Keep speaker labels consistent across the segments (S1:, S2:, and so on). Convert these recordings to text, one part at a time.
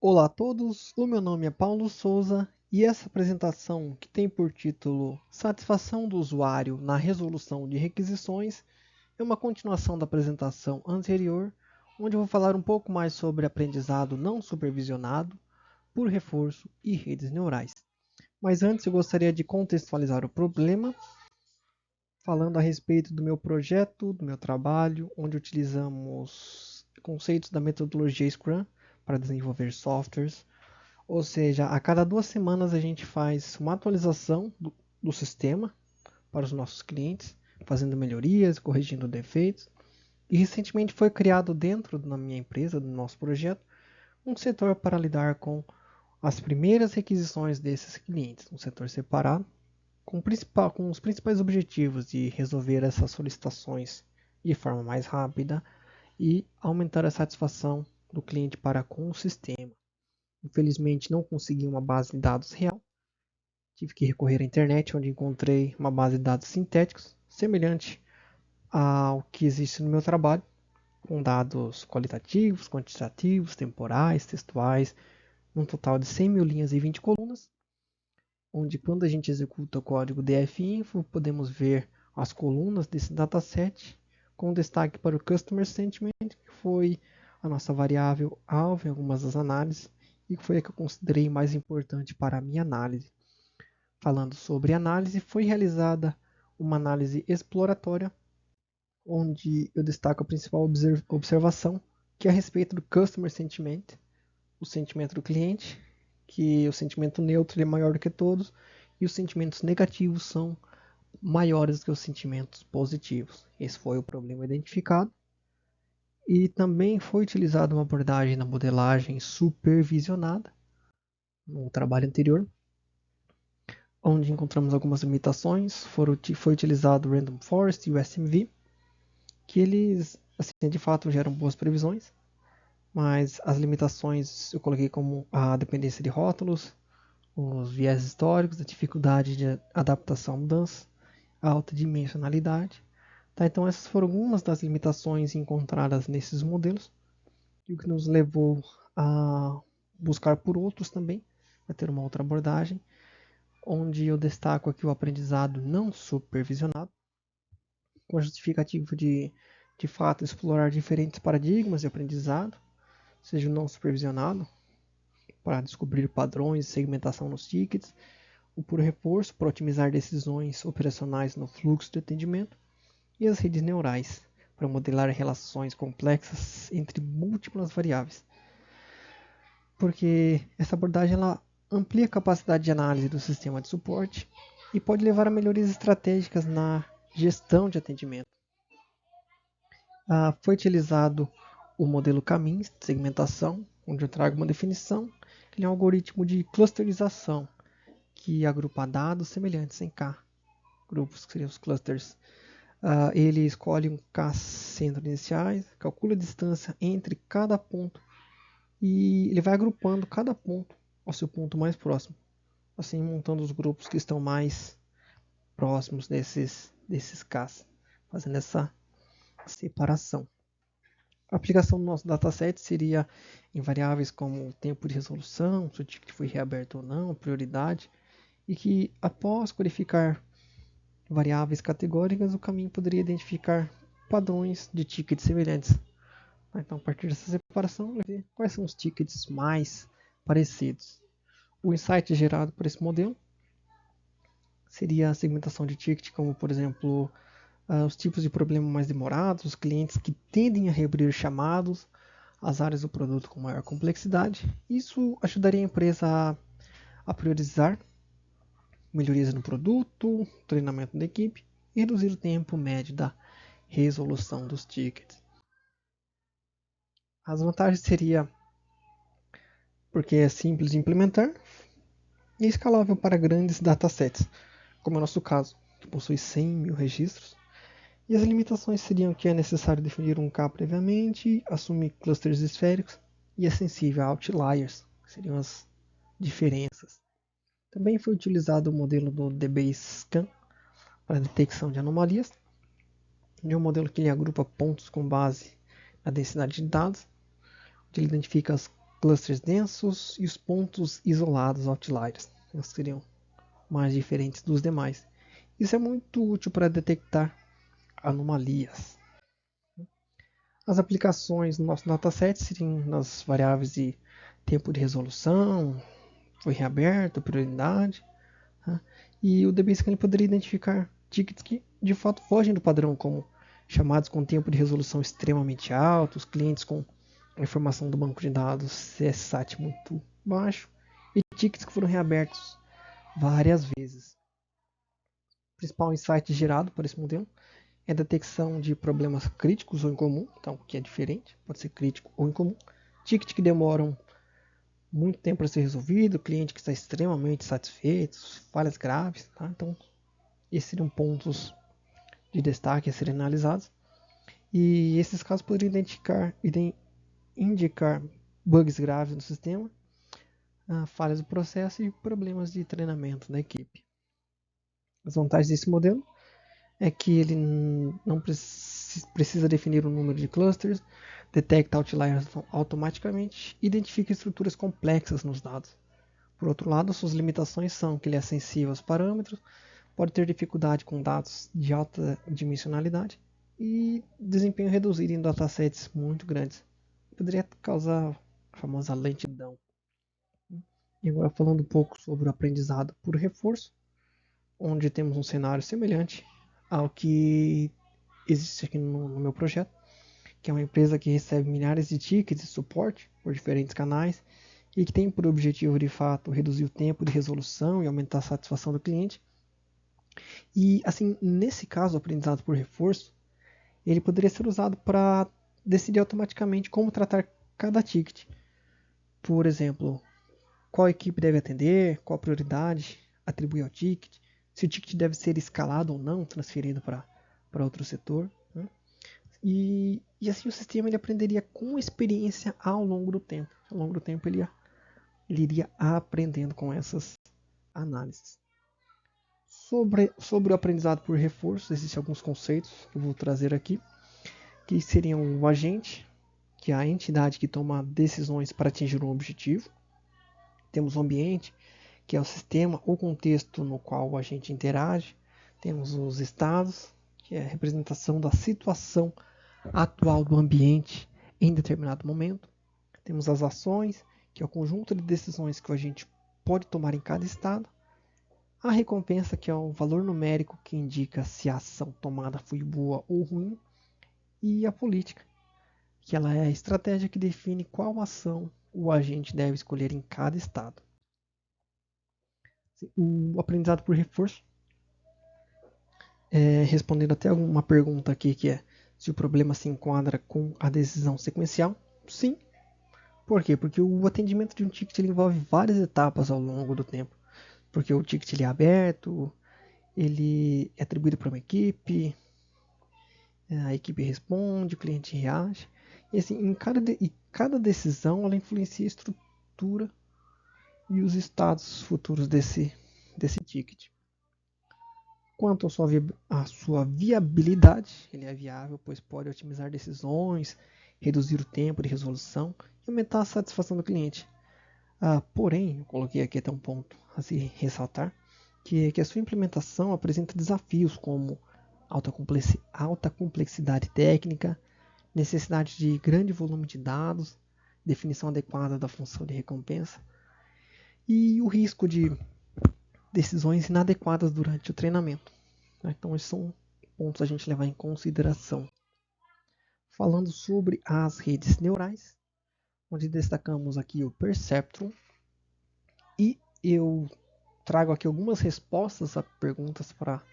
S1: Olá a todos, o meu nome é Paulo Souza e essa apresentação, que tem por título Satisfação do usuário na resolução de requisições, é uma continuação da apresentação anterior, onde eu vou falar um pouco mais sobre aprendizado não supervisionado, por reforço e redes neurais. Mas antes eu gostaria de contextualizar o problema, falando a respeito do meu projeto, do meu trabalho, onde utilizamos conceitos da metodologia Scrum para desenvolver softwares. Ou seja, a cada 2 semanas a gente faz uma atualização do sistema para os nossos clientes, fazendo melhorias, corrigindo defeitos. E recentemente foi criado dentro da minha empresa, do nosso projeto, um setor para lidar com as primeiras requisições desses clientes, um setor separado, com os principais objetivos de resolver essas solicitações de forma mais rápida e aumentar a satisfação do cliente para com o sistema. Infelizmente não consegui uma base de dados real. Tive que recorrer à internet, onde encontrei uma base de dados sintéticos, semelhante ao que existe no meu trabalho, com dados qualitativos, quantitativos, temporais, textuais, num total de 100 mil linhas e 20 colunas, onde quando a gente executa o código dfinfo, podemos ver as colunas desse dataset, com destaque para o Customer Sentiment, que foi a nossa variável alvo em algumas das análises, e que foi a que eu considerei mais importante para a minha análise. Falando sobre análise, foi realizada uma análise exploratória, onde eu destaco a principal observação, que é a respeito do Customer Sentiment, o sentimento do cliente, que o sentimento neutro é maior do que todos, e os sentimentos negativos são maiores do que os sentimentos positivos. Esse foi o problema identificado. E também foi utilizada uma abordagem na modelagem supervisionada, no trabalho anterior, onde encontramos algumas limitações. Foi utilizado o Random Forest e o SMV, que eles, assim, de fato, geram boas previsões, mas as limitações eu coloquei como a dependência de rótulos, os viés históricos, a dificuldade de adaptação à mudança, a alta dimensionalidade. Tá, então essas foram algumas das limitações encontradas nesses modelos, e o que nos levou a buscar por outros também, a ter uma outra abordagem, onde eu destaco aqui o aprendizado não supervisionado, com a justificativa de fato explorar diferentes paradigmas de aprendizado, seja o não supervisionado, para descobrir padrões e segmentação nos tickets, o puro reforço para otimizar decisões operacionais no fluxo de atendimento, e as redes neurais, para modelar relações complexas entre múltiplas variáveis. Porque essa abordagem ela amplia a capacidade de análise do sistema de suporte e pode levar a melhorias estratégicas na gestão de atendimento. Foi utilizado o modelo Caminhos de segmentação, onde eu trago uma definição. Ele é um algoritmo de clusterização que agrupa dados semelhantes em K, grupos que seriam os clusters. Ele escolhe um K centro iniciais, calcula a distância entre cada ponto e ele vai agrupando cada ponto ao seu ponto mais próximo, assim montando os grupos que estão mais próximos desses Ks, fazendo essa separação. A aplicação do nosso dataset seria em variáveis como o tempo de resolução, se o ticket foi reaberto ou não, prioridade, e que após codificar variáveis categóricas, o caminho poderia identificar padrões de tickets semelhantes. Então, a partir dessa separação, vai ver quais são os tickets mais parecidos. O insight gerado por esse modelo seria a segmentação de ticket, como por exemplo, os tipos de problema mais demorados, os clientes que tendem a reabrir chamados, as áreas do produto com maior complexidade. Isso ajudaria a empresa a priorizar melhorias no produto, treinamento da equipe e reduzir o tempo médio da resolução dos tickets. As vantagens seria porque é simples de implementar e escalável para grandes datasets, como é o nosso caso, que possui 100 mil registros. E as limitações seriam que é necessário definir um K previamente, assumir clusters esféricos e é sensível a outliers, que seriam as diferenças. Também foi utilizado o modelo do DBSCAN para a detecção de anomalias, de um modelo que ele agrupa pontos com base na densidade de dados, onde ele identifica as clusters densos e os pontos isolados, outliers. Eles seriam mais diferentes dos demais. Isso é muito útil para detectar anomalias. As aplicações no nosso dataset seriam nas variáveis de tempo de resolução, foi reaberto, prioridade. Tá? E o DB-Scan poderia identificar tickets que de fato fogem do padrão, como chamados com tempo de resolução extremamente alto, os clientes com a informação do banco de dados CSAT muito baixo e tickets que foram reabertos várias vezes. O principal insight gerado por esse modelo é a detecção de problemas críticos ou incomum, então que é diferente, pode ser crítico ou incomum, tickets que demoram muito tempo para ser resolvido, cliente que está extremamente satisfeito, falhas graves, tá? Então esses seriam pontos de destaque a serem analisados. E esses casos poderiam indicar bugs graves no sistema, falhas do processo e problemas de treinamento da equipe. As vantagens desse modelo é que ele não precisa definir o número de clusters, detecta outliers automaticamente e identifica estruturas complexas nos dados. Por outro lado, suas limitações são que ele é sensível aos parâmetros, pode ter dificuldade com dados de alta dimensionalidade e desempenho reduzido em datasets muito grandes. Poderia causar a famosa lentidão. E agora falando um pouco sobre o aprendizado por reforço, onde temos um cenário semelhante ao que existe aqui no meu projeto, que é uma empresa que recebe milhares de tickets de suporte por diferentes canais e que tem por objetivo, de fato, reduzir o tempo de resolução e aumentar a satisfação do cliente. E, assim, nesse caso, o aprendizado por reforço, ele poderia ser usado para decidir automaticamente como tratar cada ticket. Por exemplo, qual equipe deve atender, qual prioridade atribuir ao ticket, se o ticket deve ser escalado ou não, transferido para outro setor. Né? E assim o sistema ele aprenderia com experiência ao longo do tempo. Ao longo do tempo ele iria aprendendo com essas análises. Sobre o aprendizado por reforço, existem alguns conceitos que eu vou trazer aqui, que seriam o agente, que é a entidade que toma decisões para atingir um objetivo. Temos o ambiente, que é o sistema ou contexto no qual o agente interage. Temos os estados, que é a representação da situação atual do ambiente em determinado momento. Temos as ações, que é o conjunto de decisões que o agente pode tomar em cada estado. A recompensa, que é o valor numérico que indica se a ação tomada foi boa ou ruim. E a política, que ela é a estratégia que define qual ação o agente deve escolher em cada estado. O aprendizado por reforço, respondendo até alguma pergunta aqui, que é se o problema se enquadra com a decisão sequencial. Sim. Por quê? Porque o atendimento de um ticket ele envolve várias etapas ao longo do tempo. Porque o ticket ele é aberto, ele é atribuído para uma equipe, a equipe responde, o cliente reage. E assim, em cada decisão ela influencia a estrutura e os estados futuros desse ticket. Quanto à sua viabilidade, ele é viável, pois pode otimizar decisões, reduzir o tempo de resolução e aumentar a satisfação do cliente. Porém, eu coloquei aqui até um ponto a se ressaltar, que a sua implementação apresenta desafios como alta complexidade técnica, necessidade de grande volume de dados, definição adequada da função de recompensa e o risco de decisões inadequadas durante o treinamento. Então, esses são pontos a gente levar em consideração. Falando sobre as redes neurais, onde destacamos aqui o Perceptron, e eu trago aqui algumas respostas a perguntas para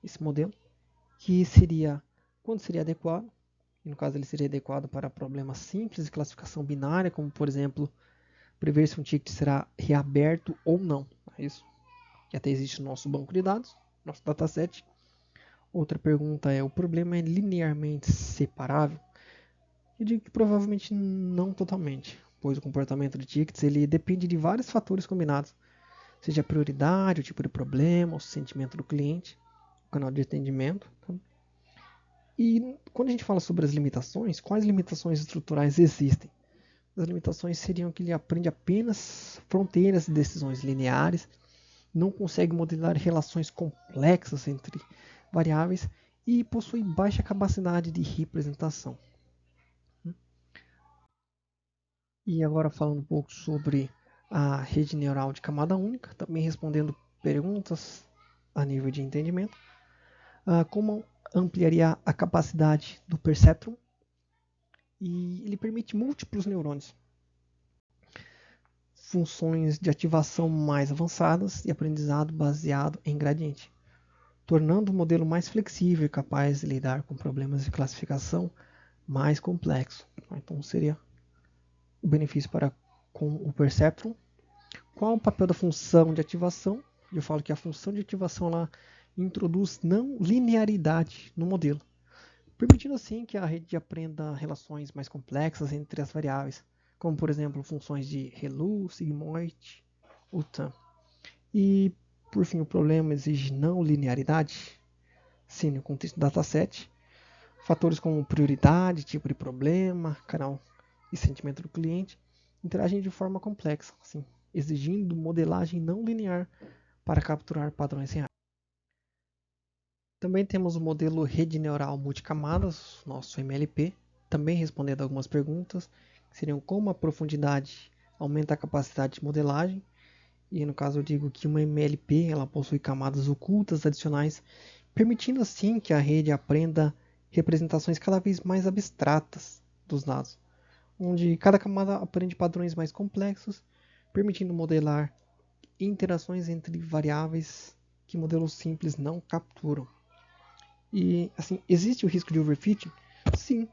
S1: esse modelo, que seria quando seria adequado, e no caso ele seria adequado para problemas simples de classificação binária, como por exemplo, prever se um ticket será reaberto ou não. Isso que até existe no nosso banco de dados, nosso dataset. Outra pergunta é, o problema é linearmente separável? Eu digo que provavelmente não totalmente, pois o comportamento de tickets ele depende de vários fatores combinados, seja a prioridade, o tipo de problema, o sentimento do cliente, o canal de atendimento. Tá? E quando a gente fala sobre as limitações, quais limitações estruturais existem? As limitações seriam que ele aprende apenas fronteiras de decisões lineares, não consegue modelar relações complexas entre variáveis e possui baixa capacidade de representação. E agora falando um pouco sobre a rede neural de camada única, também respondendo perguntas a nível de entendimento. Como ampliaria a capacidade do perceptron? E ele permite múltiplos neurônios, funções de ativação mais avançadas e aprendizado baseado em gradiente, tornando o modelo mais flexível e capaz de lidar com problemas de classificação mais complexos. Então seria o benefício com o perceptron. Qual o papel da função de ativação? Eu falo que a função de ativação ela introduz não linearidade no modelo, permitindo assim que a rede aprenda relações mais complexas entre as variáveis, como por exemplo funções de ReLU, sigmoid ou TAM. E por fim, o problema exige não linearidade, sim, no contexto do dataset. Fatores como prioridade, tipo de problema, canal e sentimento do cliente interagem de forma complexa, assim, exigindo modelagem não linear para capturar padrões reais. Também temos o modelo rede neural multicamadas, nosso MLP, também respondendo algumas perguntas, que seriam como a profundidade aumenta a capacidade de modelagem, e no caso eu digo que uma MLP ela possui camadas ocultas adicionais, permitindo assim que a rede aprenda representações cada vez mais abstratas dos dados, onde cada camada aprende padrões mais complexos, permitindo modelar interações entre variáveis que modelos simples não capturam. E assim, existe o risco de overfitting? Sim.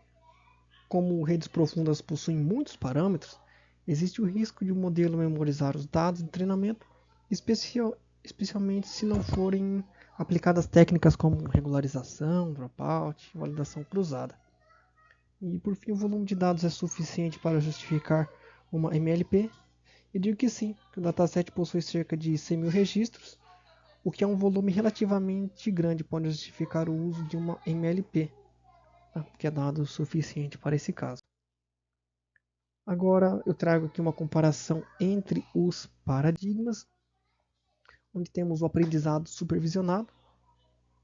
S1: Como redes profundas possuem muitos parâmetros, existe o risco de o modelo memorizar os dados de treinamento, especialmente se não forem aplicadas técnicas como regularização, dropout, validação cruzada. E por fim, o volume de dados é suficiente para justificar uma MLP? Eu digo que sim, que o dataset possui cerca de 100.000 registros, o que é um volume relativamente grande, pode justificar o uso de uma MLP, que é dado suficiente para esse caso. Agora eu trago aqui uma comparação entre os paradigmas, onde temos o aprendizado supervisionado,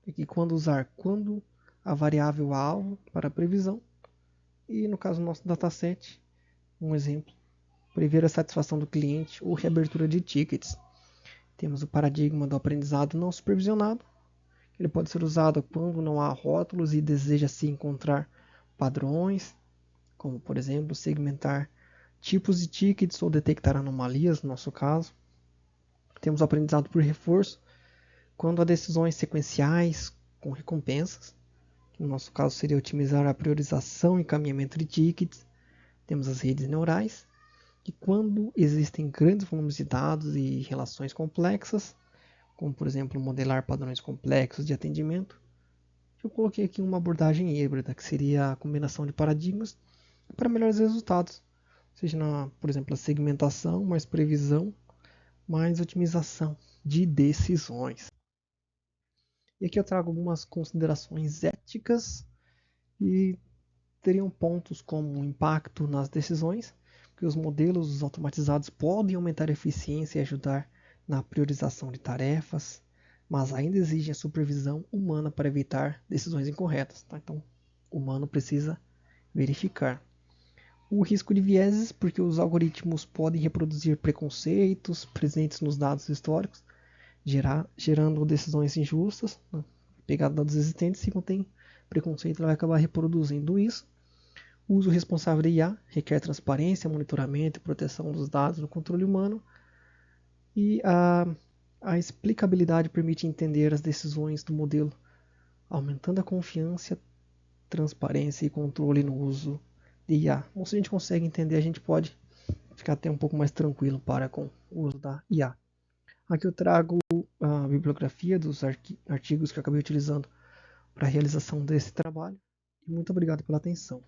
S1: aqui quando a variável alvo para a previsão, e no caso do nosso dataset, um exemplo, prever a satisfação do cliente ou reabertura de tickets. Temos o paradigma do aprendizado não supervisionado. Ele pode ser usado quando não há rótulos e deseja-se encontrar padrões, como por exemplo segmentar tipos de tickets ou detectar anomalias, no nosso caso. Temos o aprendizado por reforço, quando há decisões sequenciais com recompensas, que no nosso caso seria otimizar a priorização e encaminhamento de tickets. Temos as redes neurais, que quando existem grandes volumes de dados e relações complexas, como por exemplo modelar padrões complexos de atendimento. Eu coloquei aqui uma abordagem híbrida, que seria a combinação de paradigmas para melhores resultados, seja por exemplo, a segmentação, mais previsão, mais otimização de decisões. E aqui eu trago algumas considerações éticas e teriam pontos como o impacto nas decisões, que os modelos automatizados podem aumentar a eficiência e ajudar na priorização de tarefas, mas ainda exigem a supervisão humana para evitar decisões incorretas. Tá? Então, o humano precisa verificar. O risco de vieses, porque os algoritmos podem reproduzir preconceitos presentes nos dados históricos, gerando decisões injustas. Né? Pegar dados existentes, se contém preconceito, ela vai acabar reproduzindo isso. O uso responsável de IA requer transparência, monitoramento e proteção dos dados no controle humano. E a explicabilidade permite entender as decisões do modelo, aumentando a confiança, transparência e controle no uso de IA. Então, se a gente consegue entender, a gente pode ficar até um pouco mais tranquilo com o uso da IA. Aqui eu trago a bibliografia dos artigos que eu acabei utilizando para a realização desse trabalho. E muito obrigado pela atenção.